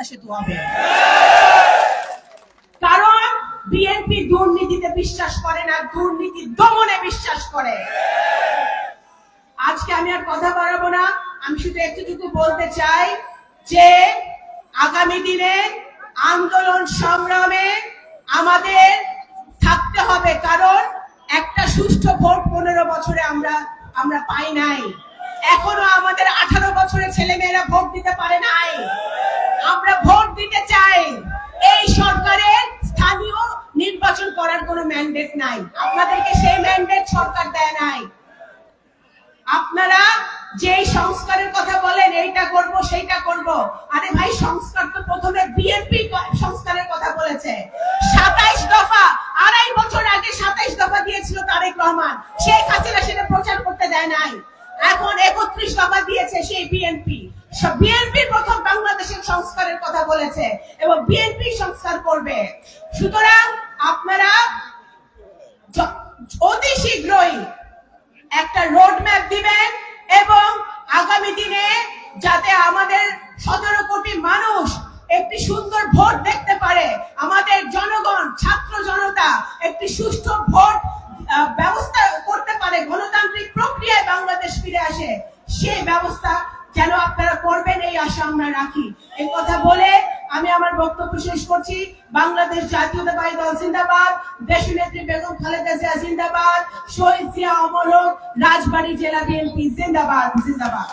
পদ্মা সেতু হবে। কারণ বিএনপি দুর্নীতিতে বিশ্বাস করে না, দুর্নীতি দমনে বিশ্বাস করে। আজকে আমি আর কথা বাড়াবো না, আমি শুধু একটুটুকু বলতে চাই যে আগামী দিনে আন্দোলন সংগ্রামে আমাদের থাকতে হবে। কারণ একটা সুষ্ঠু ভোট 15 বছরে আমরা পাই নাই। এখনো আমাদের 18 বছরের ছেলেমেয়েরা ভোট দিতে পারে নাই। আমরা ভোট দিতে চাই। এই সরকারের স্থানীয় নির্বাচন করার কোনো ম্যান্ডেট নাই, আপনাদেরকে সেই ম্যান্ডেট সরকার দেয় নাই। আপনারা যে সংস্কারের কথা বলেন, এইটা করব সেইটা করব, আরে ভাই সংস্কার তো প্রথমে বিএনপি সংস্কারের কথা বলেছে। 27 দফা, 2.5 বছর আগে 27 দফা দিয়েছিল তারেক রহমান, শেখ হাসিনা সেটা প্রচার করতে দেয় নাই। এখন 31 দফা দিয়েছে সেই বিএনপি। বিএনপি প্রথম বাংলাদেশের সংস্কারের কথা বলেছে এবং বিএনপি সংস্কার করবে। সুতরাং আপনারা অতি শীঘ্রই একটা রোড ম্যাপ দিবেন এবং আগামী দিনে যাতে আমাদের 17 কোটি মানুষ একটি সুন্দর ভোট দেখতে পারে, আমাদের জনগণ ছাত্র জনতা একটি সুষ্ঠু ভোট ব্যবস্থা করতে পারে, গণতান্ত্রিক প্রক্রিয়ায় বাংলাদেশ ফিরে আসে, সেই ব্যবস্থা যেন আপনারা করবেন এই আশা আমরা রাখি। এই কথা বলে আমি আমার বক্তব্য শেষ করছি। বাংলাদেশ জাতীয়তাবাদী দল জিন্দাবাদ, দেশনেত্রী বেগম খালেদা জিয়া জিন্দাবাদ, শহীদ জিয়া অমর হোক, রাজবাড়ী জেলা বিএনপি জিন্দাবাদ জিন্দাবাদ।